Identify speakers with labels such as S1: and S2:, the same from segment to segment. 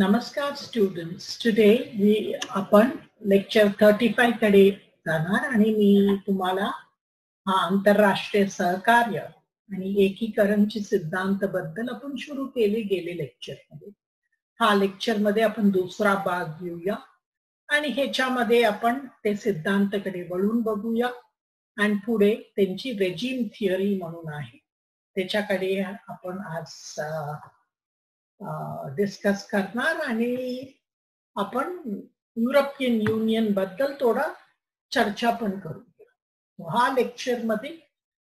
S1: नमस्कार students. Today आपण lecture 35 कडे जाणार आणि मी तुम्हाला हा आंतरराष्ट्रीय सहकार्य आणि एकीकरणची सिद्धांत बद्दल आपण सुरू केले गेले लेक्चर मध्ये. हा लेक्चर मध्ये आपण दुसरा भाग घेऊया आणि ह्याच्यामध्ये आपण ते सिद्धांताकडे वळून बघूया आणि पुढे त्यांची रेजिम थिअरी म्हणून आहे त्याच्याकडे आपण आज डिस्कस करणार आणि आपण युरोपियन युनियन बद्दल थोडा चर्चा पण करू. हा लेक्चर मध्ये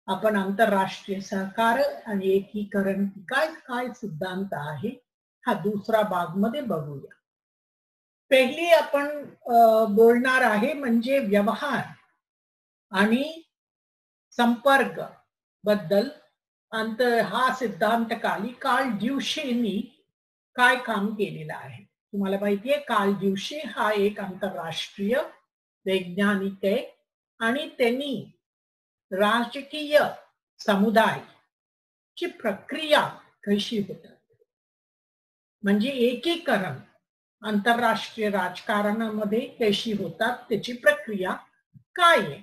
S1: आपण आंतरराष्ट्रीय सहकार आणि एकीकरण काय काय सिद्धांत आहे हा दुसरा भाग मध्ये बघूया. पहिली आपण बोलणार आहे म्हणजे व्यवहार आणि संपर्क बद्दल. हा सिद्धांत काली कार्ल ड्युशेनी काय काम केलेलं आहे. तुम्हाला माहितीये कार्ल ड्युशे हा एक आंतरराष्ट्रीय वैज्ञानिक आहे आणि त्यांनी राजकीय समुदाय ची प्रक्रिया कशी होतात म्हणजे एकीकरण आंतरराष्ट्रीय राजकारणामध्ये कशी होतात त्याची प्रक्रिया काय आहे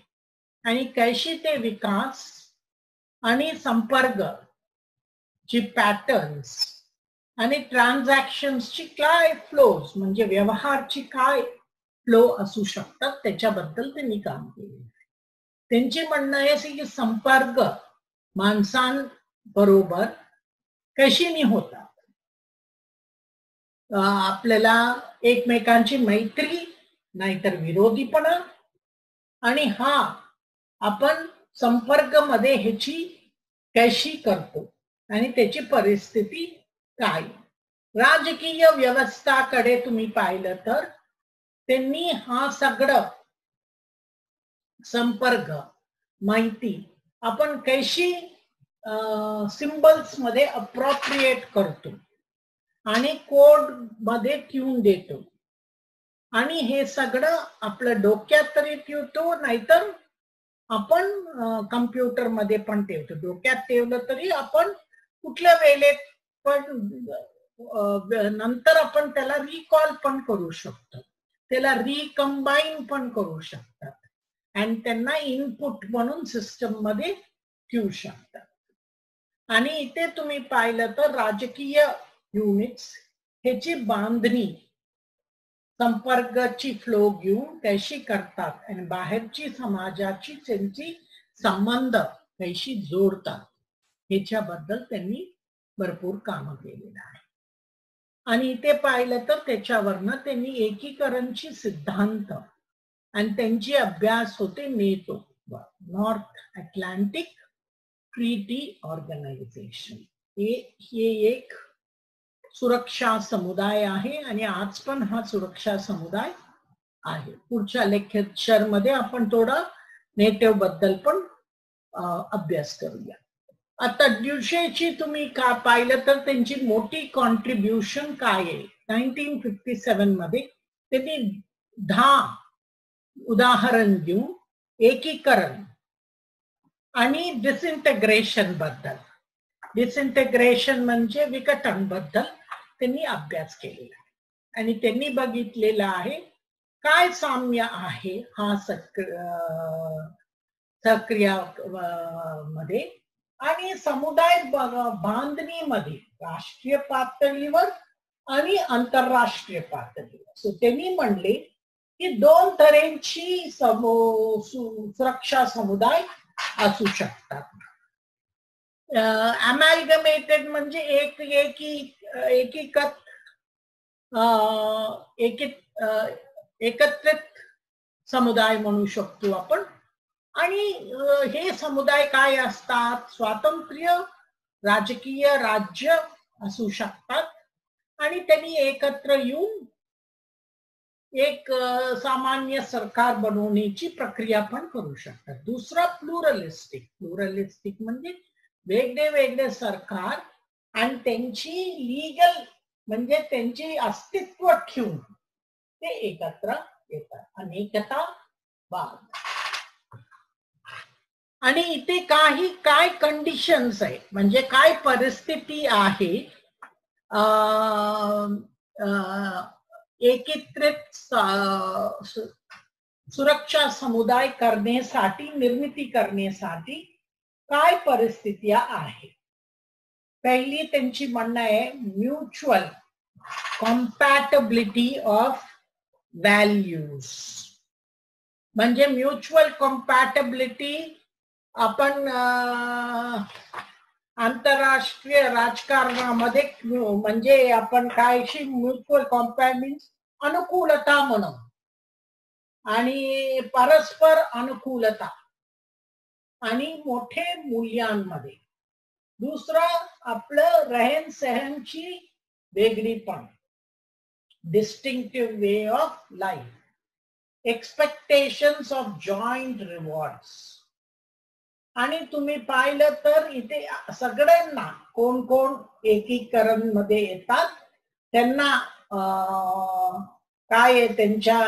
S1: आणि कशी ते विकास आणि संपर्क ची पॅटर्न्स आणि ट्रान्झॅक्शन्सची काय फ्लोज म्हणजे व्यवहारची काय फ्लो असू शकतात त्याच्याबद्दल त्यांनी काम केले. त्यांचे म्हणणं आहे की संपर्क माणसांबरोबर कशी होतात. आपल्याला एकमेकांची मैत्री नाहीतर विरोधीपणा आणि हा आपण संपर्क मध्ये ह्याची कशी करतो आणि त्याची परिस्थिती काय. राजकीय व्यवस्थाकडे तुम्ही पाहिलं तर त्यांनी हा सगळं संपर्क माहिती आपण कशी सिम्बल्स मध्ये अप्रोप्रिएट करतो आणि कोड मध्ये ट्यून देतो आणि हे सगळं आपलं डोक्यात तरी ठेवतो नाहीतर आपण कम्प्युटर मध्ये पण ठेवतो. डोक्यात ठेवलं तरी आपण कुठल्या वेळेत पण नंतर आपण त्याला रिकॉल पण करू शकतो, त्याला रिकंबाईन पण करू शकतात आणि त्यांना इनपुट म्हणून सिस्टम मध्ये ठेवू शकतात. आणि इथे तुम्ही पाहिलं तर राजकीय युनिट्स ह्याची बांधणी संपर्काची फ्लो घेऊन कशी करतात आणि बाहेरची समाजाची त्यांची संबंध कशी जोडतात ह्याच्याबद्दल त्यांनी भरपूर काम केलेलं आहे. आणि इथे पाहिलं तर त्याच्यावरनं त्यांनी एकीकरणची सिद्धांत आणि त्यांची अभ्यास होते NATO, North Atlantic Treaty Organization. हे एक सुरक्षा समुदाय आहे आणि आज पण हा सुरक्षा समुदाय आहे. पुढच्या लेक्चर मध्ये आपण थोडं नेटो बद्दल पण अभ्यास करूया. आता ड्युशेची तुम्ही का पाहिलं तर त्यांची मोठी कॉन्ट्रीब्युशन काय आहे. 1957 मध्ये त्यांनी 10 उदाहरण देऊन एकीकरण आणि डिसइंटिग्रेशन बद्दल, डिसइंटिग्रेशन म्हणजे विघटन बद्दल त्यांनी अभ्यास केलेला आहे आणि त्यांनी बघितलेलं आहे काय साम्य आहे हा सक्रिया मध्ये आणि समुदाय बांधणीमध्ये राष्ट्रीय पातळीवर आणि आंतरराष्ट्रीय पातळीवर. सो त्यांनी म्हणले की 2 तऱ्हेची सुरक्षा समुदाय असू शकतात. अमॅलगमेटेड म्हणजे एकत्रित समुदाय म्हणू शकतो आपण. आणि हे समुदाय काय असतात, स्वातंत्र्य राजकीय राज्य असू शकतात आणि त्यांनी एकत्र येऊन एक सामान्य सरकार बनवण्याची प्रक्रिया पण करू शकतात. दुसरा प्लुरलिस्टिक, प्लुरलिस्टिक म्हणजे वेगळे वेगळे सरकार आणि त्यांची लीगल म्हणजे त्यांची अस्तित्व ठेवून ते एकत्र येतात. अनेकतावाद. आणि इथे काय कंडिशन्स आहे म्हणजे काय परिस्थिती आहे एकीकृत सुरक्षा समुदाय करण्यासाठी निर्मिती करण्यासाठी काय परिस्थिती आहे. पहिली त्यांची म्हणणं आहे म्युच्युअल कॉम्पॅटेबिलिटी ऑफ व्हॅल्यूज. म्हणजे म्युच्युअल कॉम्पॅटेबिलिटी आपण आंतरराष्ट्रीय राजकारणामध्ये म्हणजे आपण कायशी म्युच्युअल कॉम्पॅबिलिटी अनुकूलता म्हणून आणि परस्पर अनुकूलता आणि मोठे मूल्यांमध्ये. दुसरं आपलं रहन सहनची वेगळीपण, distinctive way of life, expectations of joint rewards. आणि तुम्ही पाहिलं तर इथे सगळ्यांना कोण कोण एकीकरण मध्ये येतात त्यांना काय आहे, त्यांच्या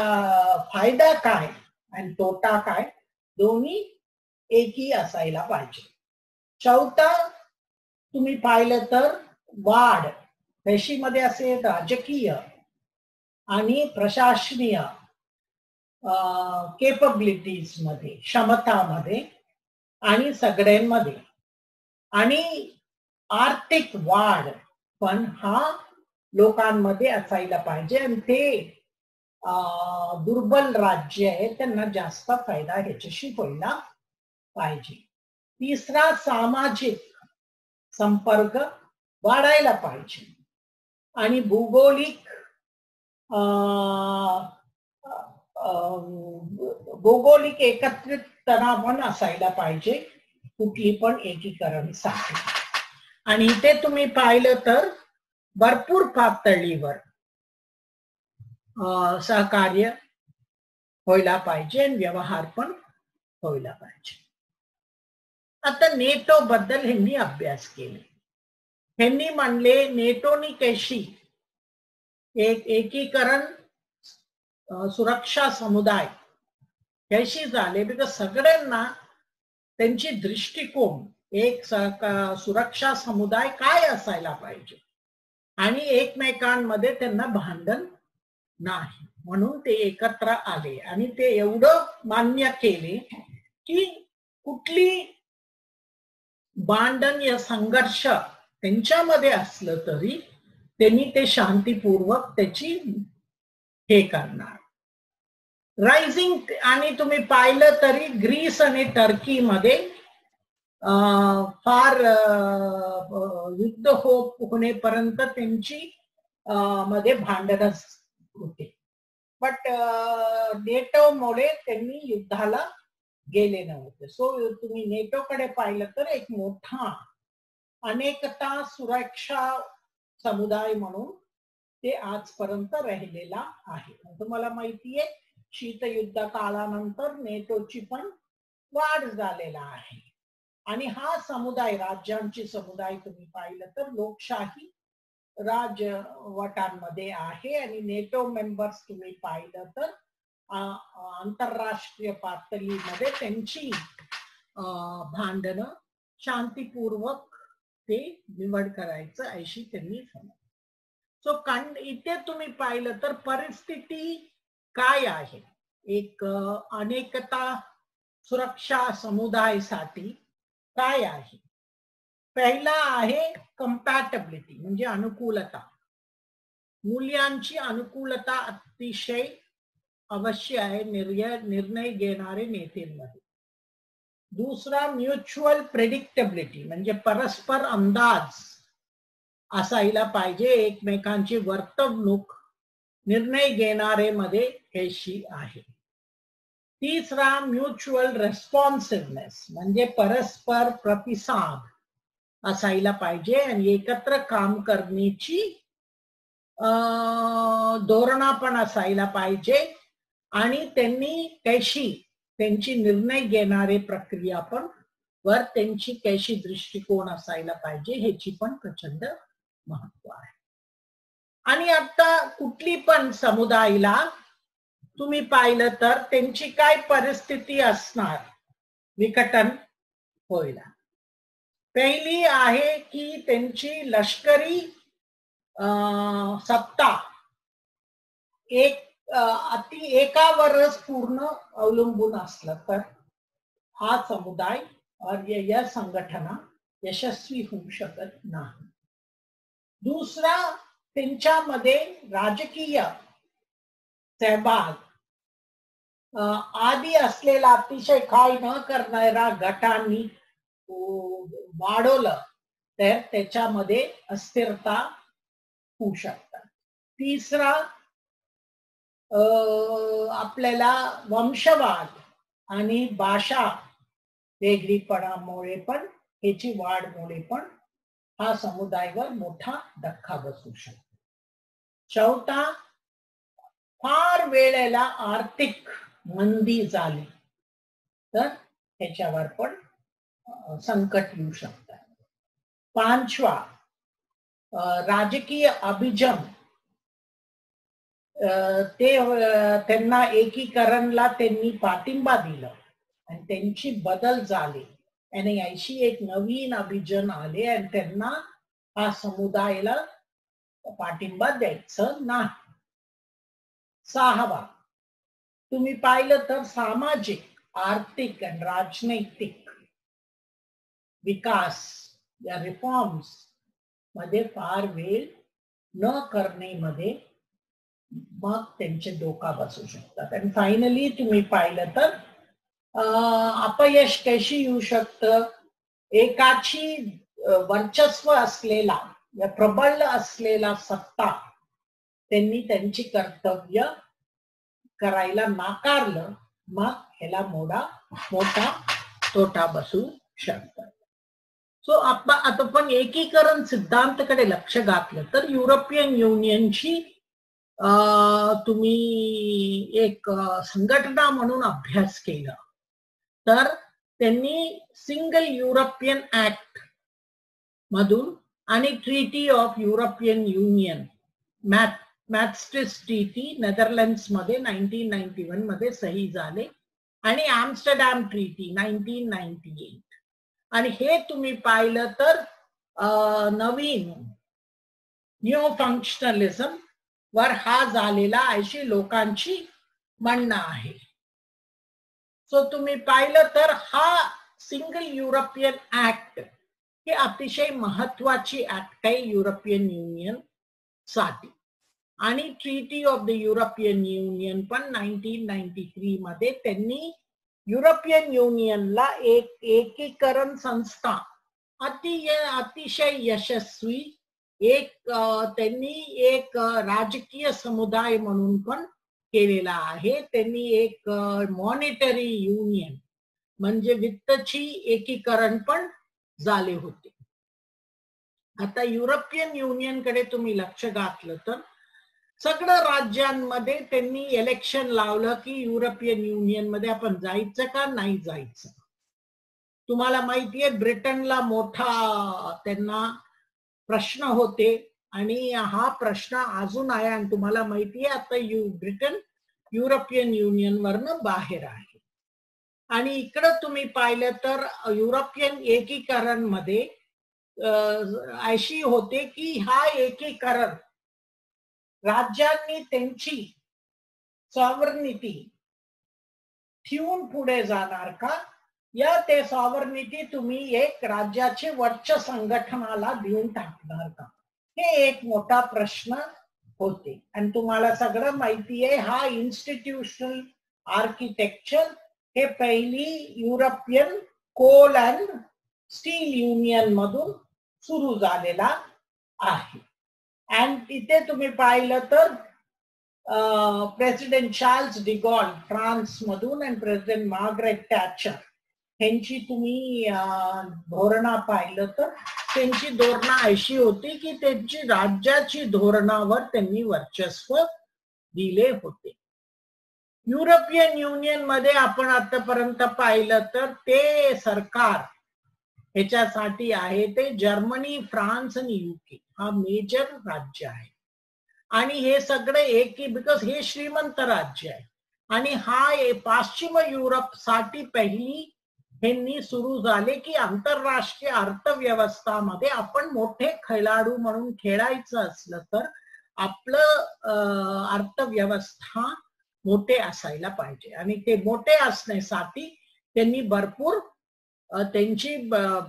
S1: फायदा काय आणि तोटा काय, दोन्ही एकी असायला पाहिजे. चौथा तुम्ही पाहिलं तर वाढ पेशीमध्ये असेल राजकीय आणि प्रशासनीय केपबिलिटीज मध्ये, क्षमतामध्ये आणि सगळ्यांमध्ये. आणि आर्थिक वाढ पण हा लोकांमध्ये असायला पाहिजे आणि ते दुर्बल राज्य आहे त्यांना जास्त फायदा ह्याच्याशी व्हायला पाहिजे. तिसरा सामाजिक संपर्क वाढायला पाहिजे आणि भौगोलिक एकत्रितपणा पण असायला पाहिजे कुठली पण एकीकरणसाठी. आणि इथे तुम्ही पाहिलं तर भरपूर पातळीवर सहकार्य व्हायला पाहिजे आणि व्यवहार पण व्हायला पाहिजे. आता नेटो बद्दल ह्यांनी अभ्यास केले. ह्यांनी म्हणले नेटोनी कशी एक एकीकरण सुरक्षा समुदाय कशी झाले, बिकॉज सगळ्यांना त्यांची दृष्टिकोन एक सुरक्षा समुदाय काय असायला पाहिजे आणि एकमेकांमध्ये त्यांना भांडण नाही म्हणून ते एकत्र आले आणि ते एवढं मान्य केले की कुठली भांडण या संघर्ष त्यांच्यामध्ये असलं तरी त्यांनी ते शांतीपूर्वक त्याची हे करणार. रायझिंग आणि तुम्ही पाहिलं तरी ग्रीस आणि टर्की मध्ये फार युद्ध होण्यापर्यंत त्यांची मध्ये भांडणच होते. बट नेटोमुळे त्यांनी युद्धाला गेले नव्हते. सो तुम्ही नेटोकडे पाहिलं तर एक मोठा अनेकता सुरक्षा समुदाय म्हणून ते आजपर्यंत राहिलेला आहे. तुम्हाला माहितीये शीतयुद्ध काळानंतर नेटोची पण वाढ झालेला आहे. आणि हा समुदाय राज्यांची समुदाय तुम्ही पाहिलं तर लोकशाही राजवटांमध्ये आहे आणि नेटो मेंबर्स तुम्ही पाहिलं तर आंतरराष्ट्रीय पातळीमध्ये त्यांची भांडणं शांतीपूर्वक ते निवड करायचं अशी त्यांनी समज. सो इथे तुम्ही पाहिलं तर परिस्थिती काय आहे एक अनेकता सुरक्षा समुदायासाठी काय आहे. पहिला आहे कंपॅटेबिलिटी म्हणजे अनुकूलता. मूल्यांची अनुकूलता अतिशय अवश्य आहे निर्णय घेणारे नेत्यांमध्ये. दुसरा म्युच्युअल प्रेडिक्टेबिलिटी म्हणजे परस्पर अंदाज असायला पाहिजे. एकमेकांची वर्तवणूक निर्णय घेणारे मध्ये कशी आहे. तिसरा म्युच्युअल रेस्पॉन्सिव्हनेस म्हणजे परस्पर प्रतिसाद असायला पाहिजे आणि एकत्र काम करण्याची धोरणा पण असायला पाहिजे आणि त्यांनी कशी त्यांची निर्णय घेणारे प्रक्रिया पण वर त्यांची कशी दृष्टिकोन असायला पाहिजे ह्याची पण प्रचंड महत्व आहे. आणि आता कुठली पण समुदायाला तुम्ही पाहिलं तर त्यांची काय परिस्थिती असणार विकटन होईल. पहिली आहे की त्यांची लष्करी सत्ता एकावरच पूर्ण अवलंबून असलं तर हा समुदाय और या संघटना यशस्वी होऊ शकत नाही. दुसरा, त्यांच्यामध्ये राजकीय सहभाग आधी असलेला अतिशय काय न करणाऱ्या गटांनी वाढवलं तर त्याच्यामध्ये अस्थिरता होऊ शकतात. तिसरा, आपल्याला वंशवाद आणि भाषा वेगळीपणामुळे पण ह्याची वाढमुळे पण हा समुदायावर मोठा धक्का बसू शकतो. चौथा, फार वेळेला आर्थिक मंदी झाली तर त्याच्यावर पण संकट येऊ शकतात. पाचवा, राजकीय अभिजम त्यांना एकीकरणला त्यांनी पाठिंबा दिला आणि त्यांची बदल झाली आणि अशी एक नवीन अभिजन आले आणि त्यांना हा समुदायाला पाठिंबा द्यायचं नाही. सहावा, तुम्ही पाहिलं तर सामाजिक, आर्थिक आणि राजनैतिक विकास या रिफॉर्म्स मध्ये फार वेळ न करण्यामध्ये मग त्यांचे धोका बसू शकतात. आणि फायनली तुम्ही पाहिलं तर अपयश कशी येऊ शकतं, एकाची वर्चस्व असलेला या प्रबळ असलेला सत्ता त्यांनी त्यांची कर्तव्य करायला नाकारलं, मग ह्याला मोठा तोटा बसू शकतात. सो आता पण एकीकरण सिद्धांताकडे लक्ष घातलं तर युरोपियन युनियनची तुम्ही एक संघटना म्हणून अभ्यास केला तर त्यांनी सिंगल युरोपियन ऍक्ट मधून आणि treaty of European union Maastricht treaty Netherlands मध्ये 1991 मध्ये सही झाले आणि आम्स्टरडॅम ट्रीटी 1998. आणि हे तुम्ही पाहिलं तर नवीन न्यू फंक्शनलिझम वर हा झालेला अशी लोकांची म्हणणं आहे. सो तुम्ही पाहिलं तर हा सिंगल युरोपियन ऍक्ट हे अतिशय महत्वाची ऍक्ट आहे युरोपियन युनियन साठी. आणि treaty of the European union पण 1993 मध्ये त्यांनी युरोपियन युनियनला एक एकीकरण संस्था अतिशय यशस्वी त्यांनी एक राजकीय समुदाय म्हणून पण केलेला आहे. त्यांनी एक मॉनिटरी युनियन म्हणजे वित्तची एकीकरण पण झाले होते. आता युरोपियन युनियन कडे तुम्ही लक्ष घातलं तर सगळ्या राज्यांमध्ये त्यांनी इलेक्शन लावलं की युरोपियन युनियन मध्ये आपण जायचं का नाही जायचं. तुम्हाला माहितीये ब्रिटनला मोठा त्यांना प्रश्न होते आणि हा प्रश्न अजून आहे आणि तुम्हाला माहितीये आता ब्रिटन युरोपियन युनियन वरनं बाहेर आहे. आणि इकडं तुम्ही पाहिलं तर युरोपियन एकीकरण मध्ये अशी होते की हा एकीकरण राज्यांनी त्यांची सॉव्हर्निटी ठेवून पुढे जाणार का, या ते सॉव्हर्निटी तुम्ही एक राज्याचे वरच्या संघटनाला देऊन टाकणार का, हे एक मोठा प्रश्न होते. आणि तुम्हाला सगळं माहिती आहे हा इन्स्टिट्यूशनल आर्किटेक्चर हे पहिली European Coal and Steel Union मधून सुरू झालेला आहे. आणि तिथे तुम्ही पाहिलं तर प्रेसिडेंट चार्ल्स डिगॉल फ्रान्स मधून आणि प्रेसिडेंट मार्गरेट थॅचर यांची तुम्ही धोरणा पाहिलं तर त्यांची धोरणा अशी होती की त्यांची राज्याची धोरणावर त्यांनी वर्चस्व दिले होते. युरोपियन युनियन मध्ये आपण आतापर्यंत पाहिलं तर ते सरकार ह्याच्यासाठी आहे ते जर्मनी, फ्रान्स आणि युके हा मेजर राज्य आहे. आणि हे सगळे बिकॉज हे श्रीमंत राज्य आहे आणि हा पश्चिम युरोप साठी पहिली यांनी सुरू झाले की आंतरराष्ट्रीय अर्थव्यवस्थामध्ये आपण मोठे खेळाडू म्हणून खेळायचं असलं तर आपलं अर्थव्यवस्था मोठे असायला पाहिजे आणि ते मोठे असण्यासाठी त्यांनी भरपूर त्यांची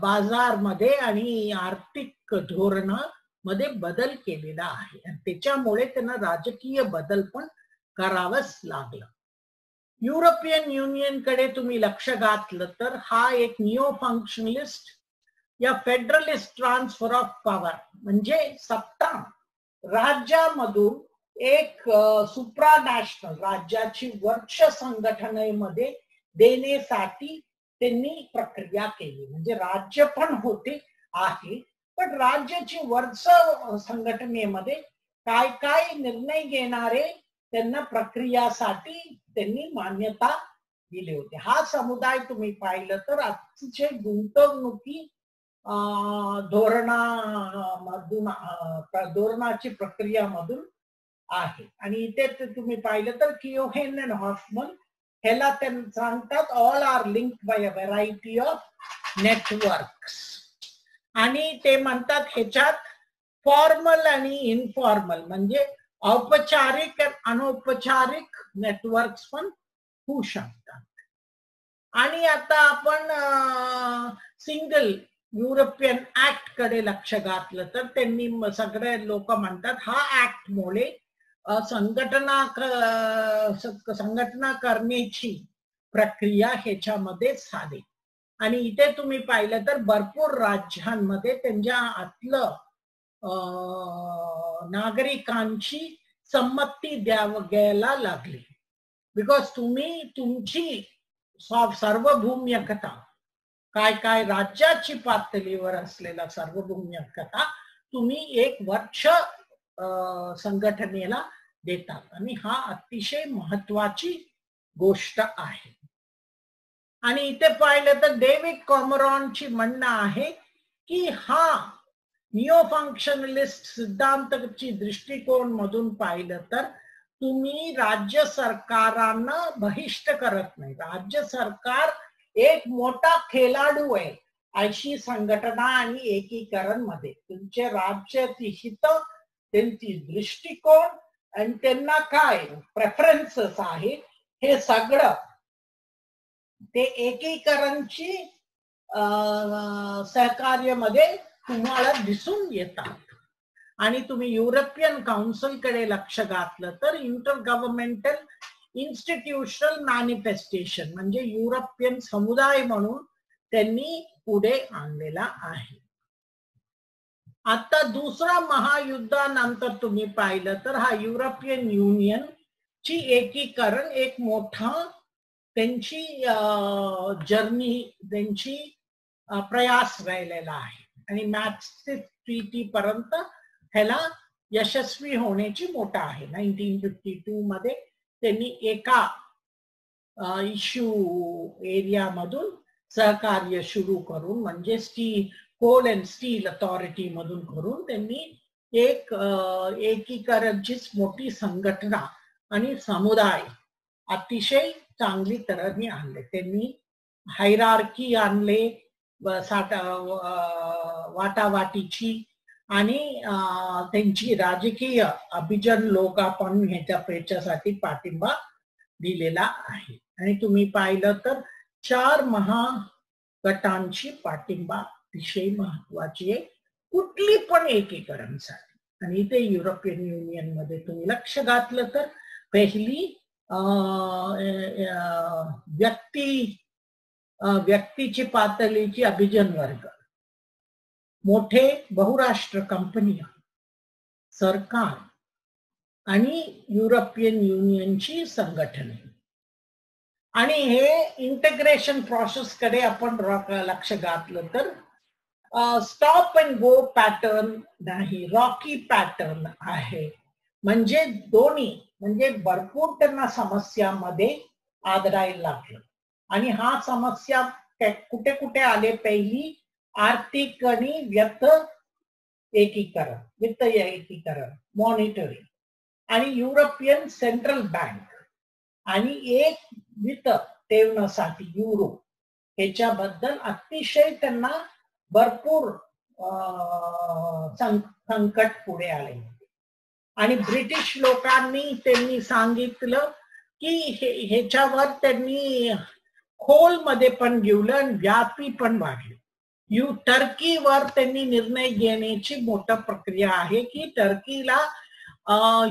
S1: बाजारमध्ये आणि आर्थिक धोरणामध्ये बदल केलेला आहे आणि त्याच्यामुळे त्यांना राजकीय बदल पण करावंच लागलं. युरोपियन युनियन कडे तुम्ही लक्ष घातलं तर हा एक निओ फंक्शनलिस्ट या फेडरलिस्ट ट्रान्सफर ऑफ पॉवर म्हणजे सत्ता राज्यामधून एक सुप्रानॅशनल राज्याची वरच्या संघटनेमध्ये देण्यासाठी त्यांनी प्रक्रिया केली. म्हणजे राज्य पण होते आहे पण राज्याची वरच्या संघटनेमध्ये काय काय निर्णय घेणारे त्यांना प्रक्रियासाठी त्यांनी मान्यता दिली होती. हा समुदाय तुम्ही पाहिलं तर अतिशय गुंतवणुकी धोरणाची प्रक्रियामधून आहे आणि इथे तुम्ही पाहिलं तर किओहेन अँड हॉफमन ह्याला ते सांगतात all are linked by a variety of networks आणि ते म्हणतात ह्याच्यात फॉर्मल आणि इनफॉर्मल म्हणजे औपचारिक अनौपचारिक नेटवर्क्स पण होऊ शकतात. आणि आता आपण सिंगल युरोपियन ऍक्ट कडे लक्ष घातलं तर त्यांनी सगळे लोक म्हणतात हा ऍक्ट मुळे संघटना करण्याची प्रक्रिया ह्याच्यामध्ये झाली आणि इथे तुम्ही पाहिलं तर भरपूर राज्यांमध्ये त्यांच्या आतलं नागरिकांची संमती घ्यायला लागली. बिकॉज तुम्ही तुमची सार्वभौमिकता काय काय राज्याची पातळीवर असलेला सार्वभौमिकता तुम्ही एक वर्ष संघटनेला देतात आणि हा अतिशय महत्वाची गोष्ट आहे. आणि इथे पाहिलं तर डेव्हिड कॉमरॉनची म्हणणं आहे की हा निओ फंक्शनलिस्ट सिद्धांताची दृष्टिकोन मधून पाहिलं तर तुम्ही राज्य सरकारांना बहिष्ट करत नाही. राज्य सरकार एक मोठा खेळाडू आहे अशी संघटना आणि एकीकरण मध्ये तुमचे राज्याची हित त्यांची दृष्टिकोन आणि त्यांना काय प्रेफरन्सेस आहे हे सगळं ते एकीकरणची सहकार्यामध्ये तुम्हाला दिसून येतात. आणि तुम्ही युरोपियन काउन्सिल कडे लक्ष घातलं तर इंटर गव्हर्नमेंटल इन्स्टिट्यूशनल मॅनिफेस्टेशन म्हणजे युरोपियन समुदाय म्हणून त्यांनी पुढे आणलेला आहे. आता दुसरा महायुद्धानंतर तुम्ही पाहिलं तर हा युरोपियन युनियन ची एकीकरण एक मोठा त्यांची जर्नी त्यांची प्रयास राहिलेला आहे आणि मॅस्ट्रिक्ट ट्रीटी पर्यंत ह्याला यशस्वी होण्याची मोठा आहे. 1952 मध्ये त्यांनी एका इश्यू एरियामधून सहकार्य सुरू करून म्हणजे कोल अँड स्टील अथॉरिटी मधून करून त्यांनी एक एकीकरणची मोठी संघटना आणि समुदाय अतिशय चांगली तऱ्हेने आणले. त्यांनी हायरार्की आणले वाटावाटीची आणि त्यांची राजकीय अभिजन लोक आपण ह्याच्यासाठी पाठिंबा दिलेला आहे. आणि तुम्ही पाहिलं तर 4 महागटांची पाठिंबा अतिशय महत्वाची आहे कुठली पण एकीकरणसाठी. आणि इथे युरोपियन युनियन मध्ये तुम्ही लक्ष घातलं तर पहिली व्यक्तीची पातळीची अभिजन वर्ग, मोठे बहुराष्ट्र कंपन्या, सरकार आणि युरोपियन युनियनची संघटने. आणि हे इंटिग्रेशन प्रोसेस कडे आपण लक्ष घातलं तर स्टॉप अँड गो पॅटर्न नाही, रॉकी पॅटर्न आहे. म्हणजे दोन्ही म्हणजे भरपूर त्यांना समस्यामध्ये आदरायला लागलं. आणि हा समस्या कुठे कुठे आले पहिली आर्थिक आणि वित्त एकीकरण मॉनिटरी आणि युरोपियन सेंट्रल बँक आणि एक वित्त ठेवण्यासाठी युरो ह्याच्याबद्दल अतिशय त्यांना भरपूर संकट पुढे आले. आणि ब्रिटिश लोकांनी त्यांनी सांगितलं की ह्याच्यावर त्यांनी खोलमध्ये पण गेलं आणि व्यापी पण वाढले. टर्कीवर त्यांनी निर्णय घेण्याची मोठी प्रक्रिया आहे की टर्कीला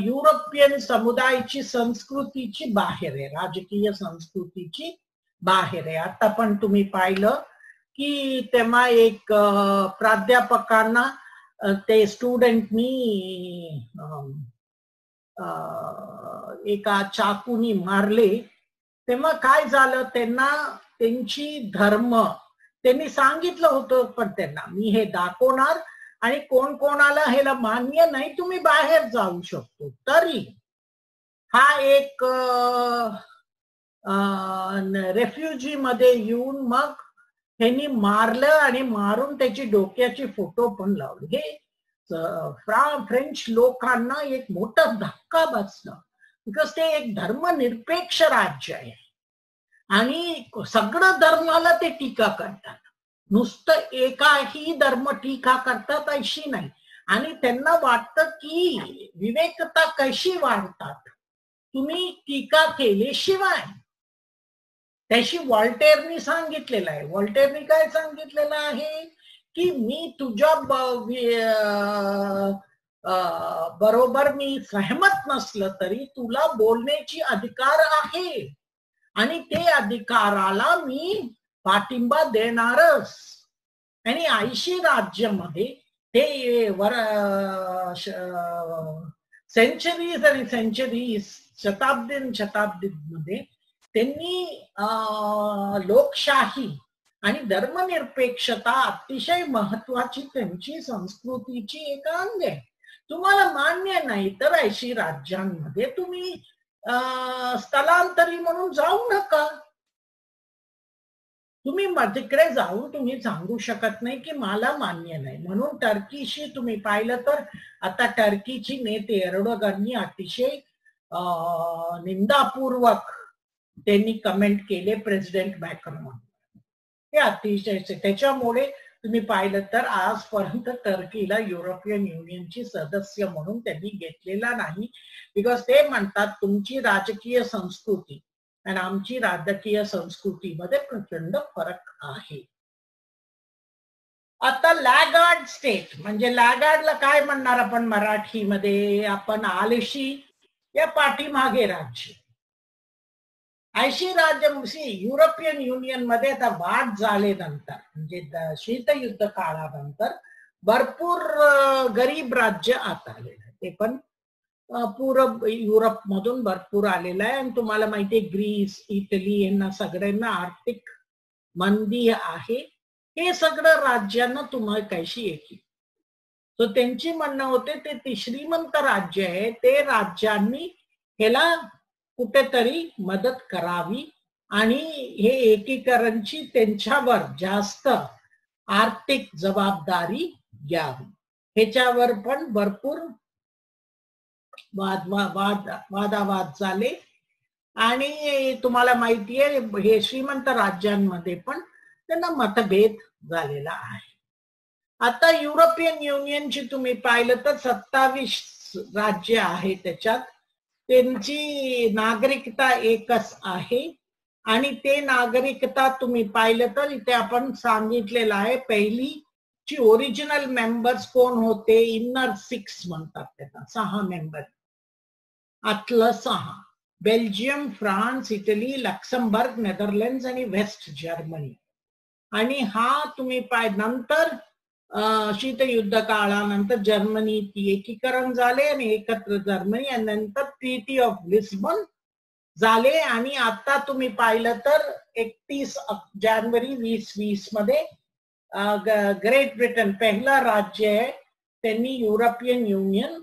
S1: युरोपियन समुदायाची संस्कृतीची बाहेर आहे, राजकीय संस्कृतीची बाहेर आहे. आता पण तुम्ही पाहिलं की तेव्हा एक प्राध्यापकांना ते स्टुडंटनी एका चाकूनी मारले. तेव्हा काय झालं, त्यांना त्यांची धर्म त्यांनी सांगितलं होतं, पण त्यांना मी हे दाखवणार आणि कोण कोणाला ह्याला मान्य नाही तुम्ही बाहेर जाऊ शकतो. तरी हा एक रेफ्युजी मध्ये येऊन मग त्यांनी मारलं आणि मारून त्याची डोक्याची फोटो पण लावले. हे फ्रेंच लोकांना एक मोठा धक्का बसला, बिकॉज ते एक धर्मनिरपेक्ष राज्य आहे आणि सगळं धर्माला ते टीका करतात. नुसतं एकाही धर्म टीका करतात अशी नाही. आणि त्यांना वाटतं की विवेकता कशी वाढतात तुम्ही टीका केल्याशिवाय. त्याशी व्हॉल्टेअरनी सांगितलेलं आहे. व्हॉल्टेअरनी काय सांगितलेलं आहे की मी तुझ्या बरोबर मी सहमत नसलं तरी तुला बोलण्याची अधिकार आहे आणि ते अधिकाराला मी पाठिंबा देणारच. आणि 80 राज्यामध्ये ते सेंचुरीज आणि सेंचुरीज शताब्दीमध्ये त्यांनी लोकशाही आणि धर्मनिरपेक्षता अतिशय महत्वाची त्यांची संस्कृतीची एक अंग आहे. तुम्हाला मान्य नाही तर 80 राज्यांमध्ये तुम्ही स्थलांतरी म्हणून जाऊ नका. तुम्ही तिकडे जाऊन तुम्ही सांगू शकत नाही की मला मान्य नाही. म्हणून टर्कीशी तुम्ही पाहिलं तर आता टर्कीची नेते एर्डोगननी अतिशय निंदापूर्वक त्यांनी कमेंट केले प्रेसिडेंट मॅक्रॉन. हे अतिशय त्याच्यामुळे तुम्ही पाहिलं तर आजपर्यंत टर्कीला युरोपियन युनियनची सदस्य म्हणून त्यांनी घेतलेला नाही. बिकॉज ते म्हणतात तुमची राजकीय संस्कृती आणि आमची राजकीय संस्कृतीमध्ये प्रचंड फरक आहे. आता लॅगार्ड स्टेट म्हणजे लॅगार्डला काय म्हणणार आपण मराठीमध्ये, आपण आलशी या पाठीमागे राज्य. 80 राज्य युरोपियन युनियन मध्ये आता वाढ झाल्यानंतर म्हणजे शीतयुद्ध काळानंतर भरपूर गरीब राज्य आता आलेलं. ते पण पूर्व युरोप मधून भरपूर आलेलं आहे. आणि तुम्हाला माहितीये ग्रीस, इटली यांना सगळ्यांना आर्थिक मंदी आहे. हे सगळं राज्यांना तुम्हाला काहीशी येते. तर त्यांची म्हणणं होते ते श्रीमंत राज्य आहे, ते राज्यांनी ह्याला कुठेतरी मदत करावी आणि हे एकीकरणची त्यांच्यावर जास्त आर्थिक जबाबदारी घ्यावी. ह्याच्यावर पण भरपूर वादावाद झाले. आणि तुम्हाला माहितीये हे श्रीमंत राज्यांमध्ये पण त्यांना मतभेद झालेला आहे. आता युरोपियन युनियनची तुम्ही पाहिलं तर 27 राज्य आहे, त्याच्यात त्यांची नागरिकता एकच आहे. आणि ते नागरिकता तुम्ही पाहिलं तर इथे आपण सांगितलेलं आहे पहिली ची ओरिजिनल मेंबर्स कोण होते, इनर 6 म्हणतात त्यांना, 6 मेंबर. आतलं 6 Belgium, France, Italy, Luxembourg, Netherlands आणि वेस्ट जर्मनी. आणि हा तुम्ही नंतर शीतयुद्ध काळानंतर जर्मनी ती एकीकरण झाले आणि एकत्र जर्मनी आणि नंतर ट्रीटी ऑफ लिस्बन झाले. आणि आता तुम्ही पाहिलं तर 31 जानेवारी 2020 मध्ये ग्रेट ब्रिटन पहिलं राज्य आहे त्यांनी युरोपियन युनियन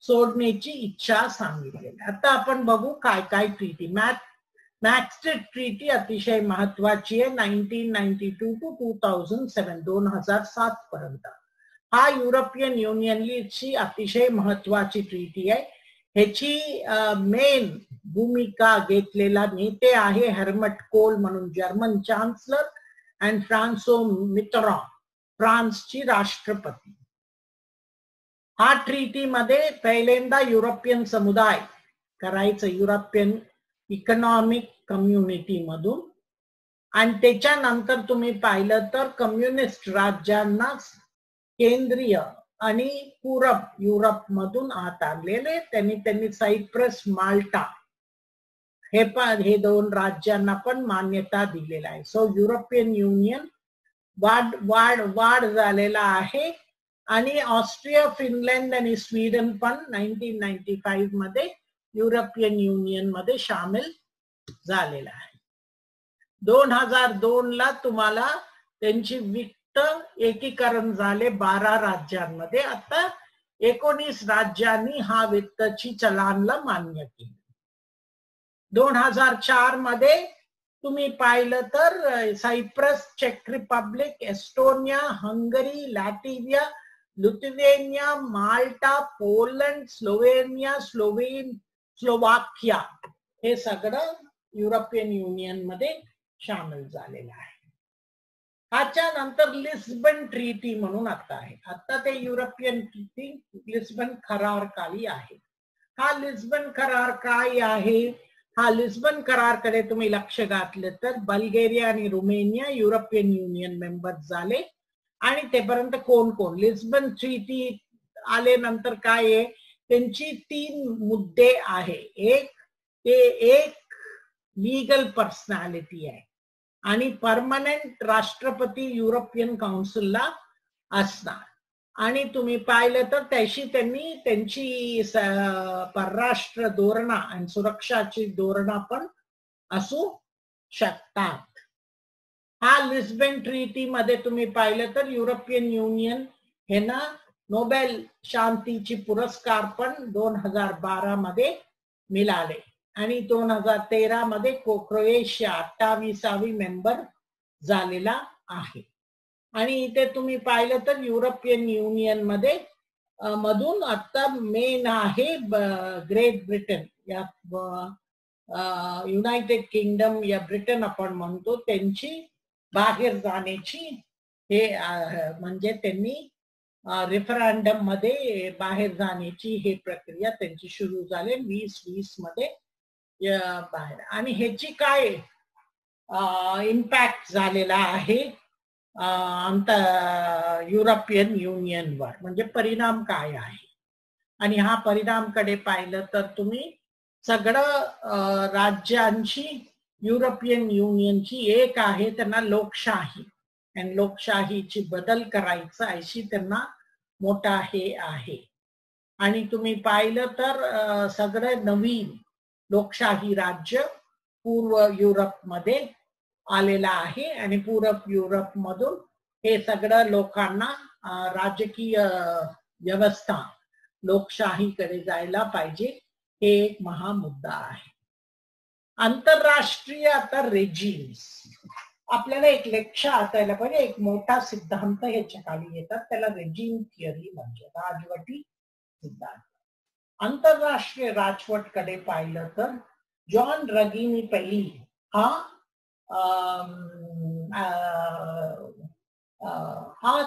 S1: सोडण्याची इच्छा सांगितलेली. आता आपण बघू काय काय ट्रीटी. मॅस्ट्रिक्ट ट्रीटी अतिशय महत्वाची आहे 1992 to 2007 2007 पर्यंत. हा युरोपियन युनियनची अतिशय महत्वाची ट्रीटी आहे. ह्याची मेन भूमिका घेतलेला नेते आहे हेल्मट कोल म्हणून जर्मन चान्सलर आणि फ्रान्सो मित्तरान फ्रान्सची राष्ट्रपती. हा ट्रीटी मध्ये पहिल्यांदा युरोपियन समुदाय करायचं, युरोपियन इकॉनॉमिक कम्युनिटी मधून, आणि त्याच्यानंतर तुम्ही पाहिलं तर कम्युनिस्ट राज्यांना केंद्रीय आणि पूरब युरोप मधून आत आणलेले त्यांनी सायप्रस, माल्टा हे दोन राज्यांना पण मान्यता दिलेला आहे. सो युरोपियन युनियन वाढ झालेला आहे. आणि ऑस्ट्रिया, फिनलँड आणि स्वीडन पण 1995 मध्ये युरोपियन युनियन मध्ये सामील झालेला आहे. 2002 ला तुम्हाला त्यांची वित्त एकीकरण झाले 12 राज्यांमध्ये. आता 19 राज्यांनी हा वित्तची चलनला मान्य केली. 2004 मध्ये तुम्ही पाहिलं तर सायप्रस, चेक Republic, Estonia, Hungary, Latvia, Lithuania, Malta, Poland, Slovenia, Slovakia हे सगळं युरोपियन युनियन मध्ये सामील झालेलं आहे. ह्याच्या नंतर लिस्बन ट्रीटी म्हणून आता आहे. आता ते युरोपियन ट्रीटी लिस्बन करार खाली आहे. हा लिस्बन करार काय आहे? हा लिस्बन करारकडे तुम्ही लक्ष घातले तर बल्गेरिया आणि रुमेनिया युरोपियन युनियन मेंबर झाले. आणि तेपर्यंत कोण कोण? लिस्बन ट्रीटी आले नंतर काय आहे? त्यांची 3 मुद्दे आहे. एक लीगल पर्सनॅलिटी आहे आणि परमनंट राष्ट्रपती युरोपियन काउन्सिलला असणार. आणि तुम्ही पाहिलं तर त्यांनी त्यांची परराष्ट्र धोरण आणि सुरक्षाची धोरणं पण असू शकतात. हा लिस्बन ट्रीटी मध्ये तुम्ही पाहिलं तर युरोपियन युनियन हे ना नोबेल शांतीची पुरस्कार पण 2012 मध्ये मिळाले. आणि 2013 मध्ये क्रोएशिया 28वी मेंबर झालेला आहे. आणि इथे तुम्ही पाहिलं तर युरोपियन युनियन मध्ये मधून आता मेन आहे ग्रेट ब्रिटन, या युनायटेड किंगडम या ब्रिटन आपण म्हणतो, त्यांची बाहेर जाण्याची हे म्हणजे त्यांनी रेफरंडम मध्ये बाहेर जाण्याची हे प्रक्रिया त्यांची सुरू झाली 2020 मध्ये बाहेर. आणि ह्याची काय इम्पॅक्ट झालेला आहे युरोपियन युनियनवर, म्हणजे परिणाम काय आहे? आणि हा परिणामकडे पाहिलं तर तुम्ही सगळं राज्यांची युरोपियन युनियनची एक आहे, त्यांना लोकशाही आणि लोकशाहीची बदल करायचं अशी त्यांना मोठा हे आहे. आणि तुम्ही पाहिलं तर सगळे नवीन लोकशाही राज्य पूर्व युरोप मध्ये आलेला आहे. आणि पूर्व युरोप मधून हे सगळं लोकांना राजकीय व्यवस्था लोकशाहीकडे जायला पाहिजे, हे एक महामुद्दा आहे. आंतरराष्ट्रीय आता रेजिम्स, आपल्याला एक लेक्चर असायला पाहिजे. एक मोठा सिद्धांत ह्याच्या खाली येतात, त्याला रेजिम थिअरी म्हणजे राजवटी सिद्धांत. आंतरराष्ट्रीय राजवट कडे पाहिलं तर जॉन रगिनी पहिली हा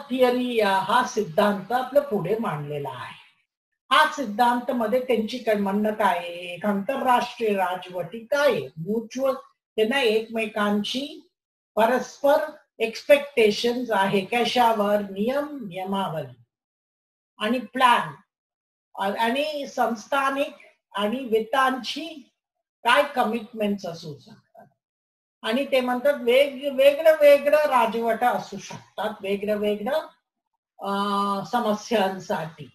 S1: थिअरी, हा सिद्धांत आपल्या पुढे मांडलेला आहे. हा सिद्धांत मध्ये त्यांची म्हणणं काय आहे? एक आंतरराष्ट्रीय राजवटी काय आहे? म्युच्युअल, त्यांना एकमेकांची परस्पर एक्सपेक्टेशन्स आहे. कशावर? नियमावली आणि प्लॅन आणि संस्थानिक आणि वित्तांची काय कमिटमेंट्स असू शकतात. आणि ते म्हणतात वेगळं राजवट असू शकतात वेगळं समस्यांसाठी.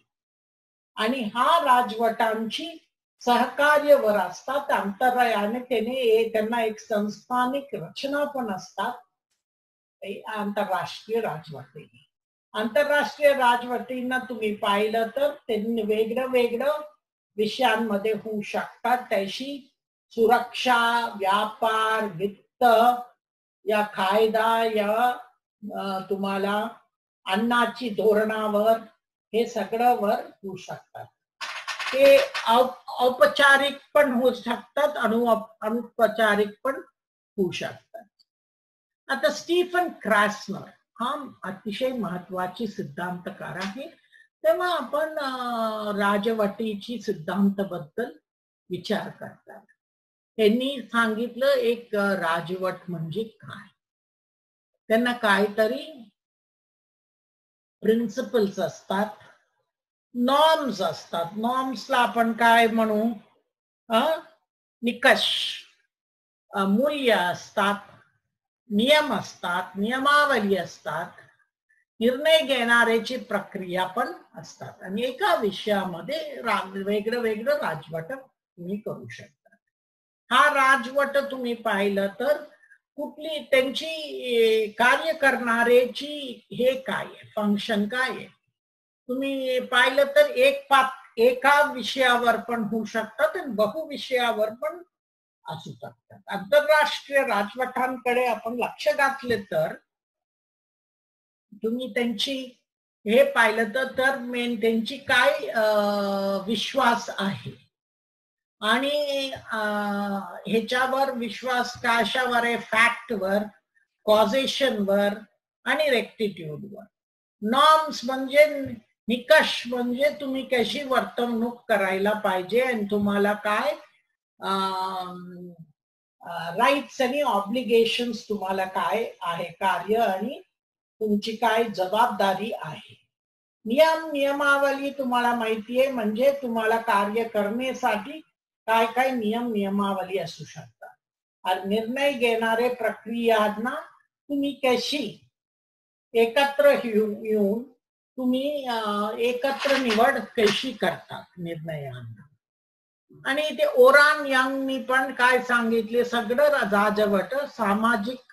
S1: आणि हा राजवटांची सहकार्यवर असतात अंतरायाने. त्यांना एक संस्थानिक रचना पण असतात आंतरराष्ट्रीय राजवटी. आंतरराष्ट्रीय राजवटींना तुम्ही पाहिलं तर त्यांनी वेगळं विषयांमध्ये होऊ शकतात. त्याशी सुरक्षा, व्यापार, वित्त, या कायदा, या तुम्हाला अन्नाची धोरणावर, हे सगळं वर होऊ शकतात. ते औपचारिक पण होऊ शकतात, अनौपचारिक पण होऊ शकतात. आता स्टीफन क्रास्नर हा अतिशय महत्वाची सिद्धांतकार आहे. तेव्हा आपण राजवटीची सिद्धांत बद्दल विचार करतात. त्यांनी सांगितलं एक राजवट म्हणजे काय. त्यांना काहीतरी प्रिन्सिपल्स असतात, नॉर्म्स असतात. नॉर्म्सला आपण काय म्हणू, निकष, मूल्य असतात, नियम असतात, नियमावली असतात, निर्णय घेणाऱ्याची प्रक्रिया पण असतात. आणि एका विषयामध्ये वेगळं वेगळं राजवट तुम्ही करू शकता. हा राजवट तुम्ही पाहिलं तर कुठली त्यांची कार्य करणाऱ्याची हे काय आहे, फंक्शन काय आहे. तुम्ही पाहिलं तर एका विषयावर पण होऊ शकतात आणि बहु विषयावर पण असू शकतात. आंतरराष्ट्रीय राजवटांकडे आपण लक्ष घातले तर तुम्ही त्यांची हे पाहिलं तर मेन त्यांची काय विश्वास आहे आणि ह्याच्यावर विश्वास कशावर आहे, फॅक्टवर, कॉझेशनवर आणि रेक्टिट्यूडवर. नॉर्म्स म्हणजे निकष, म्हणजे तुम्ही कशी वर्तवणूक करायला पाहिजे आणि तुम्हाला काय राईट्स आणि ऑब्लिगेशन्स तुम्हाला काय आहे, कार्य आणि तुमची काय जबाबदारी आहे. नियमावली तुम्हाला माहिती आहे, म्हणजे तुम्हाला कार्य करण्यासाठी काय काय नियमावली असू शकतात. निर्णय घेणारे प्रक्रियांना तुम्ही कशी एकत्र येऊन तुम्ही एकत्र निवड कशी करतात निर्णयांना. आणि ते ओरान यंगनी पण काय सांगितले, सगळं राजवट सामाजिक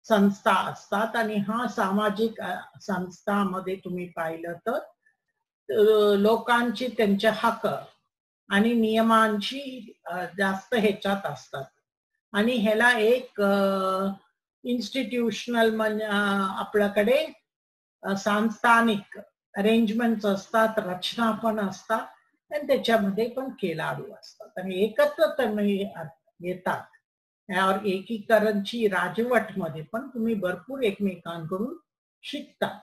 S1: संस्था असतात आणि हा सामाजिक संस्थामध्ये तुम्ही पाहिलं तर लोकांची त्यांचे हक्क आणि नियमांची जास्त ह्याच्यात असतात. आणि ह्याला एक इन्स्टिट्यूशनल म्हणजे आपल्याकडे सांस्थानिक अरेंजमेंट असतात, रचना पण असतात आणि त्याच्यामध्ये पण खेळाडू असतात आणि एकत्र तुम्ही येतात. यावर एकीकरणची राजवट मध्ये पण तुम्ही भरपूर एकमेकांकडून शिकतात.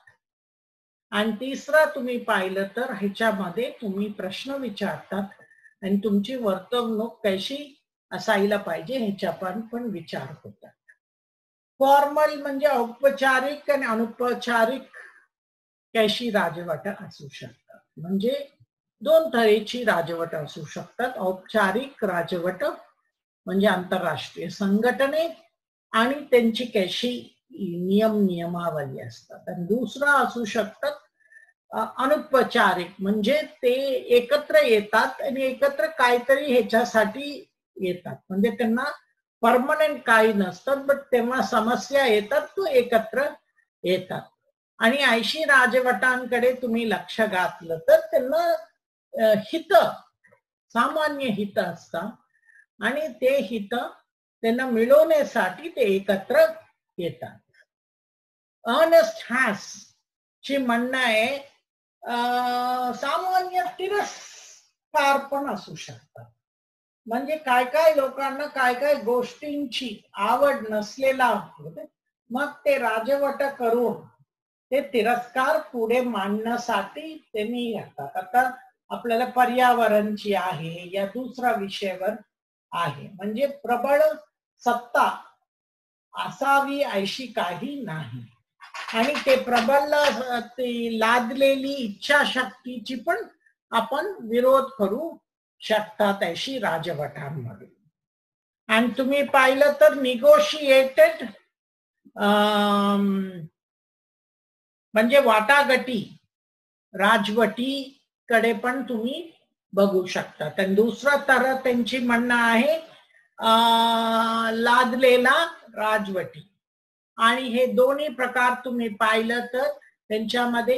S1: आणि तिसरं तुम्ही पाहिलं तर ह्याच्यामध्ये तुम्ही प्रश्न विचारतात आणि तुमची वर्तवणूक कशी असायला पाहिजे ह्याच्या पण विचार होतात. फॉर्मल म्हणजे औपचारिक आणि अनौपचारिक कशी राजवट असू शकतात. म्हणजे दोन तऱ्हेची राजवट असू शकतात. औपचारिक राजवट म्हणजे आंतरराष्ट्रीय संघटने आणि त्यांची कशी नियमावली असतात. आणि दुसरा असू शकतात अनौपचारिक, म्हणजे ते एकत्र येतात आणि एकत्र काहीतरी ह्याच्यासाठी येतात. म्हणजे त्यांना परमनंट काही नसतं, बट तेव्हा समस्या येतात तो एकत्र येतात. आणि 80 राजवटांकडे तुम्ही लक्ष घातलं तर त्यांना हित, सामान्य हित असतात आणि ते हित त्यांना मिळवण्यासाठी ते एकत्र येतात. अर्नेस्ट हॅस ची म्हणणं आहे सामान्य तिरस्कार पण असू शकतात. म्हणजे काय काय लोकांना काय काय गोष्टींची आवड नसलेला मग ते राजवट करून ते तिरस्कार पुढे मांडण्यासाठी त्यांनी येतात. आता आपल्याला पर्यावरणची आहे या दुसरा विषयावर आहे, म्हणजे प्रबळ सत्ता असावी अशी काही नाही आणि ते प्रबळ लादलेली इच्छाशक्तीची पण आपण विरोध करू शकतात अशी राजवटांमध्ये. आणि तुम्ही पाहिलं तर निगोशिएटेड म्हणजे वाटाघाटी राजवटीकडे पण तुम्ही बघू शकता. आणि दुसरा तर त्यांची म्हणणं आहे लादलेला राजवटी. आणि हे दोन्ही प्रकार तुम्ही पाहिलं तर त्यांच्यामध्ये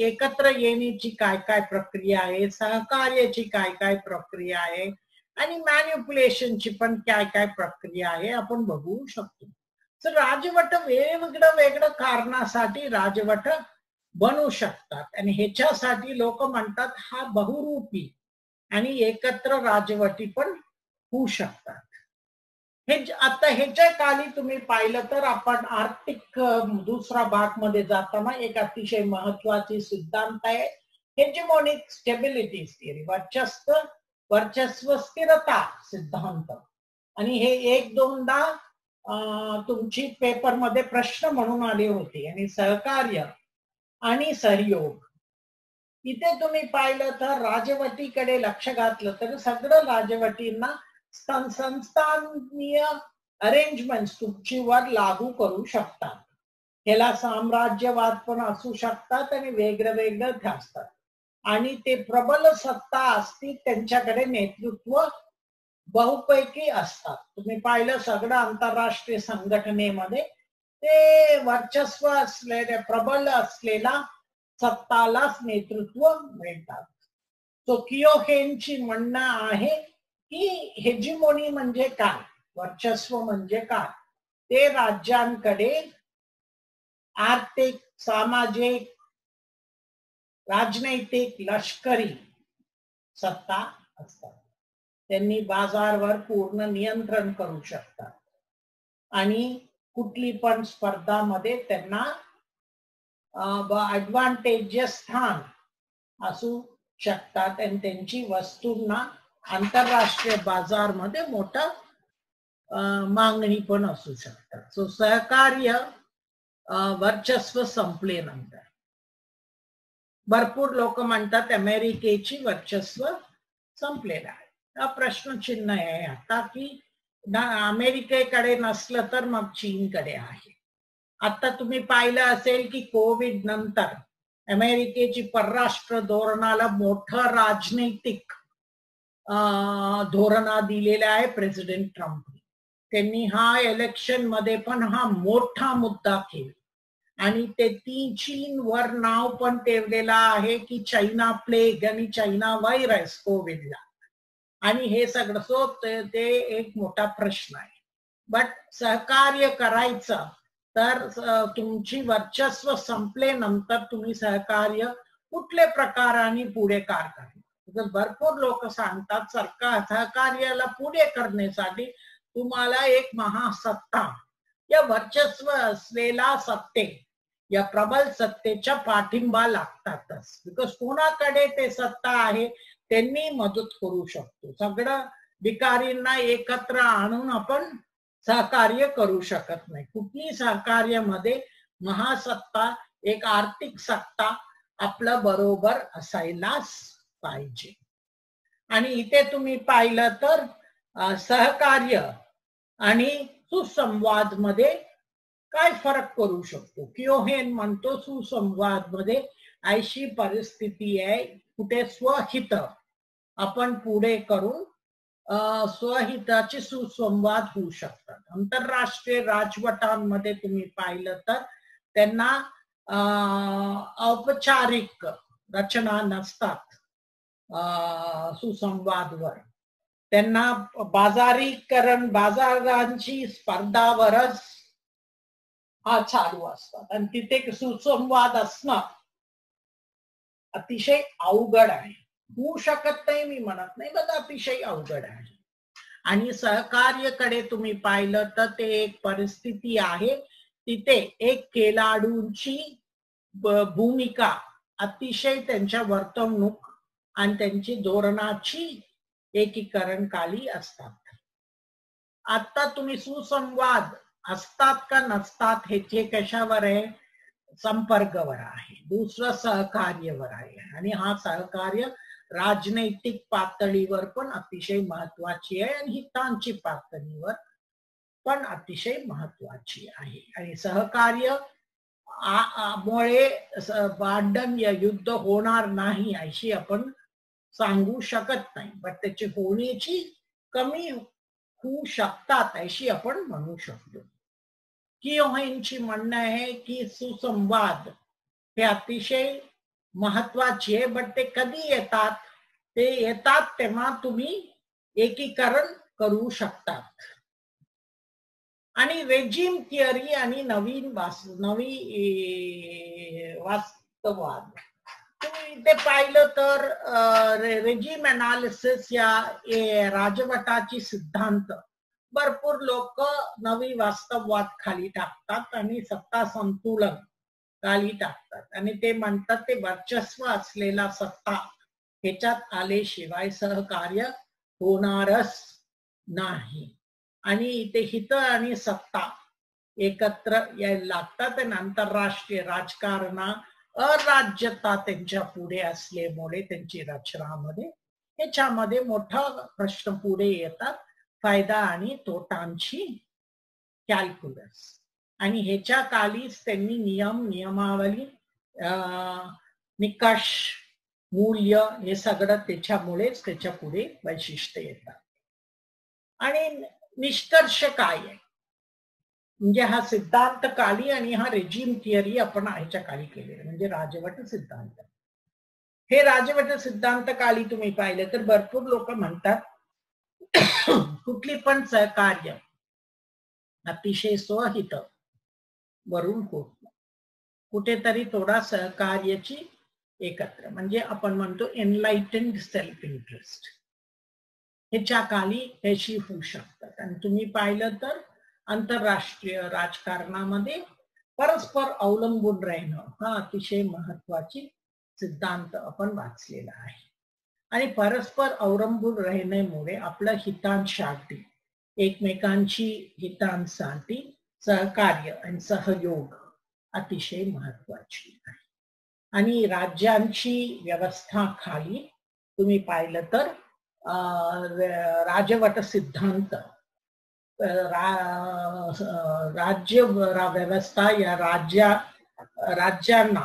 S1: एकत्र येण्याची काय काय प्रक्रिया आहे, सहकार्याची काय काय प्रक्रिया आहे आणि मॅन्युप्युलेशनची पण काय काय प्रक्रिया आहे आपण बघू शकतो. तर राजवट वेगवेगळं वेगळं कारणासाठी राजवट बनू शकतात आणि ह्याच्यासाठी लोक म्हणतात हा बहुरूपी आणि एकत्र राजवटी पण होऊ शकतात. आता ह्याच्या खाली तुम्ही पाहिलं तर आपण आर्थिक दुसरा भाग मध्ये जाताना एक अतिशय महत्वाची सिद्धांत आहे हेजेमोनिक स्टेबिलिटी थिअरी, वर्चस्व स्थिरता सिद्धांत. आणि हे एक दोनदा तुमची पेपरमध्ये प्रश्न म्हणून आले होते. आणि सहकार्य आणि सहयोग, इथे तुम्ही पाहिलं तर राजवटीकडे लक्ष घातलं तर सगळं राजवटींना संस्थानीय अरेंजमेंट तुमचीवर लागू करू शकतात. ह्याला साम्राज्यवाद पण असू शकतात आणि वेगळं असतात. आणि ते प्रबल सत्ता असती त्यांच्याकडे नेतृत्व बहुपैकी असतात. तुम्ही पाहिलं सगळं आंतरराष्ट्रीय संघटनेमध्ये ते वर्चस्व असलेले प्रबल असलेला सत्तालाच नेतृत्व मिळतात. सो कियोहेनची म्हणणं आहे की हेजिमोनी म्हणजे काय, वर्चस्व म्हणजे काय, ते राज्यांकडे आर्थिक, सामाजिक, राजनैतिक, लष्करी सत्ता असतात. त्यांनी बाजारवर पूर्ण नियंत्रण करू शकतात आणि कुठली पण स्पर्धामध्ये त्यांना ऍडव्हान्टेजियस स्थान असू शकतात आणि त्यांची वस्तूंना आंतरराष्ट्रीय बाजारमध्ये मोठा मागणी पण असू शकतात. सो सहकार्य वर्चस्व संपलेनंतर भरपूर लोक म्हणतात अमेरिकेची वर्चस्व संपलेलं आहे. हा प्रश्नचिन्ह आहे आता की अमेरिकेकडे नसलं तर मग चीनकडे आहे. आता तुम्ही पाहिलं असेल की कोविड नंतर अमेरिकेची परराष्ट्र धोरणाला मोठं राजनैतिक धोरणा दिलेला आहे प्रेसिडेंट ट्रम्प. त्यांनी हा इलेक्शन मध्ये पण हा मोठा मुद्दा केला आणि ते चीनवर नाव पण ठेवलेला आहे की चायना प्लेग आणि चायना व्हायरस कोविडला. आणि हे सगळं सो ते एक मोठा प्रश्न आहे. बट सहकार्य करायचं तर तुमची वर्चस्व संपलेनंतर तुम्ही सहकार्य कुठल्या प्रकाराने पुढे कार करा. भरपूर लोक सांगतात सहकार्याला पुढे करण्यासाठी तुम्हाला एक महासत्ता या वर्चस्व असलेला सत्ते या प्रबल सत्तेच्या पाठिंबा लागतातच. बिकॉज कोणाकडे ते सत्ता आहे त्यांनी मदत करू शकतो. सगळं भिकारींना एकत्र आणून आपण सहकार्य करू शकत नाही. कुठली सहकार्यामध्ये महासत्ता, एक आर्थिक सत्ता आपलं बरोबर असायलाच पाहिजे. आणि इथे तुम्ही पाहिलं तर सहकार्य आणि सुसंवाद मध्ये काय फरक करू शकतो. कियोहेन म्हणतो सुसंवाद मध्ये अशी परिस्थिती आहे कुठे स्वहित आपण पुढे करून स्वहिताचे सुसंवाद होऊ शकतात. आंतरराष्ट्रीय राजवटांमध्ये तुम्ही पाहिलं तर त्यांना औपचारिक रचना नसतात सुसंवादवर. त्यांना बाजारीकरण, बाजारांची स्पर्धावरच हा चालू असतात आणि तिथे सुसंवाद असणं अतिशय अवघड आहे. होऊ शकत नाही मी म्हणत नाही, पण अतिशय अवघड आहे. आणि सहकार्याकडे तुम्ही पाहिलं तर ते एक परिस्थिती आहे तिथे एक खेळाडूंची भूमिका अतिशय त्यांच्या वर्तवणूक आणि त्यांची धोरणाची एकीकरण खाली असतात. आता तुम्ही सुसंवाद असतात का नसतात ह्याचे कशावर आहे, संपर्कावर आहे. दुसरं सहकार्यावर आहे आणि हा सहकार्य राजनैतिक पातळीवर पण अतिशय महत्वाची आहे आणि हितांची पातळीवर पण अतिशय महत्वाची आहे. आणि सहकार्य मुळे भांडण या युद्ध होणार नाही अशी आपण सांगू शकत नाही, पण त्याची होण्याची कमी होऊ शकतात अशी आपण म्हणू शकतो. कियोहेनची म्हणणं आहे की सुसंवाद हे अतिशय महत्वाचे आहे, बट ते कधी येतात, ते येतात तेव्हा तुम्ही एकीकरण करू शकतात. आणि रेजिम थिअरी आणि नवी वास्तववाद तुम्ही इथे पाहिलं तर रेजिम अनालिसिस या राजवटाची सिद्धांत भरपूर लोक नवी वास्तववाद खाली टाकतात आणि सत्ता संतुलन खाली टाकतात आणि ते म्हणतात ते वर्चस्व असलेला सत्ता ह्याच्यात आल्याशिवाय सहकार्य होणारच नाही आणि इथे हित आणि सत्ता एकत्र यायला लागतात आणि आंतरराष्ट्रीय राजकारण अराज्यता त्यांच्या पुढे असल्यामुळे त्यांची रचनामध्ये ह्याच्यामध्ये मोठा प्रश्न पुढे येतात, फायदा आणि तोटांची कॅल्क्युलस आणि ह्याच्या खालीच त्यांनी नियमावली निकष मूल्य हे सगळं त्याच्यामुळेच त्याच्या पुढे वैशिष्ट्य येतात. आणि निष्कर्ष काय आहे म्हणजे हा सिद्धांत काली आणि हा रेजिम थिअरी आपण ह्याच्या काली केलेला म्हणजे राजवट सिद्धांत. हे राजवट सिद्धांत काली तुम्ही पाहिलं तर भरपूर लोक म्हणतात कुठली पण सहकार्य अतिशय स्वहित वरून होत, कुठेतरी थोडा सहकार्याची एकत्र म्हणजे आपण म्हणतो एनलाइटन्ड सेल्फ इंटरेस्ट ह्याच्या खाली ह्याशी होऊ शकतात. आणि तुम्ही पाहिलं तर आंतरराष्ट्रीय राजकारणामध्ये परस्पर अवलंबून राहणं हा अतिशय महत्वाची सिद्धांत आपण वाचलेला आहे आणि परस्पर अवलंबून राहण्यामुळे आपल्या हितांसाठी एकमेकांची हितांसाठी सहकार्य आणि सहयोग अतिशय महत्वाची आहे. आणि राज्यांची व्यवस्था खाली तुम्ही पाहिलं तर राजवट सिद्धांत राज्य व्यवस्था या राज्यांना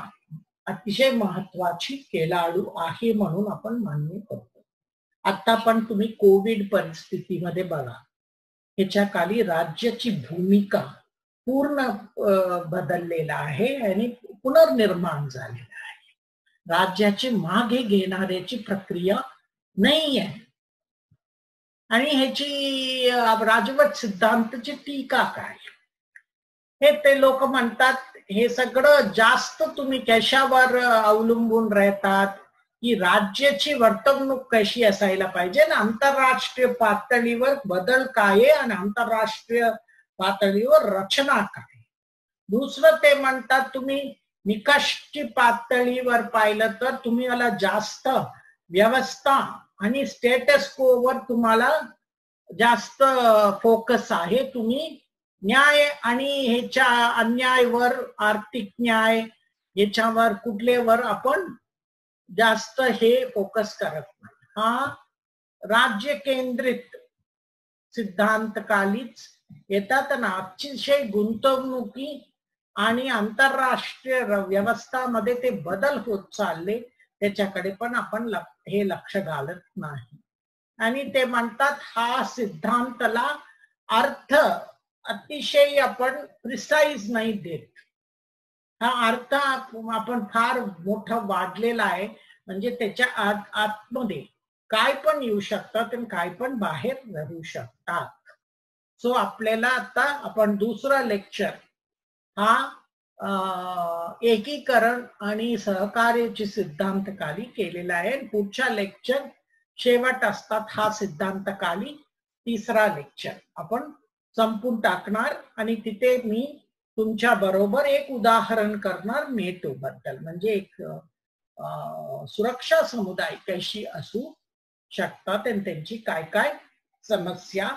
S1: अतिशय महत्वाची खेळाडू आहे म्हणून आपण मान्य करतो. आता पण तुम्ही कोविड परिस्थितीमध्ये बघा ह्याच्या खाली राज्याची भूमिका पूर्ण बदललेला आहे आणि पुनर्निर्माण झालेला आहे. राज्याची मागे घेणाऱ्याची प्रक्रिया नाही आहे आणि ह्याची राजवट सिद्धांताची टीका काय हे ते लोक म्हणतात हे सगळं जास्त तुम्ही कशावर अवलंबून राहतात की राज्याची वर्तवणूक कशी असायला पाहिजे आणि आंतरराष्ट्रीय पातळीवर बदल काय आणि आंतरराष्ट्रीय पातळीवर रचना काय. दुसरं ते म्हणतात तुम्ही निकषची पातळीवर पाहिलं तर तुम्ही मला जास्त व्यवस्था आणि स्टेटस कोवर तुम्हाला जास्त फोकस आहे, तुम्ही न्याय आणि ह्याच्या अन्यायवर आर्थिक न्याय ह्याच्यावर कुठल्यावर आपण जास्त हे फोकस करत नाही. हा राज्य केंद्रित सिद्धांत कालीच येतात ना अतिशय गुंतवणुकी आणि आंतरराष्ट्रीय व्यवस्थामध्ये ते बदल होत चालले त्याच्याकडे पण आपण हे लक्ष घालत नाही आणि ते म्हणतात हा सिद्धांतला अर्थ अतिशय आपण प्रिसाईज नाही देत. हा अर्थ आपण फार मोठा वाढलेला आहे म्हणजे त्याच्या आतमध्ये काय पण येऊ शकतात आणि काय पण बाहेर राहू शकतात. सो आपल्याला आता आपण दुसरा लेक्चर हा एकीकरण आणि सहकार्याची सिद्धांत काली केलेला आहे. पुढच्या लेक्चर शेवट असतात हा सिद्धांत काली तिसरा लेक्चर आपण संपून टाकणार आणि तिथे मी तुमच्या बरोबर एक उदाहरण करणार नेटो बद्दल म्हणजे एक सुरक्षा समुदाय कशी असू शकतात आणि त्यांची काय काय समस्या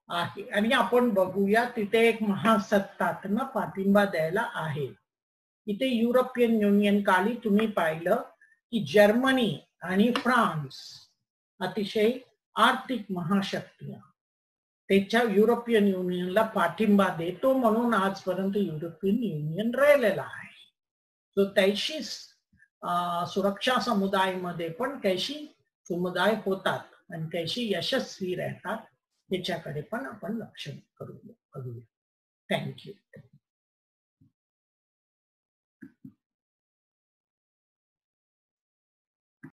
S1: आहे आणि आपण बघूया तिथे एक महासत्तांना पाठिंबा द्यायला आहे. इथे युरोपियन युनियन काली तुम्ही पाहिलं की जर्मनी आणि फ्रान्स अतिशय आर्थिक महाशक्ती त्याच्या युरोपियन युनियनला पाठिंबा देतो म्हणून आजपर्यंत युरोपियन युनियन राहिलेला आहे. तो त्याशी सुरक्षा समुदायामध्ये पण कशी समुदाय होतात आणि कशी यशस्वी राहतात त्याच्याकडे पण आपण लक्ष करूया. थँक्यू.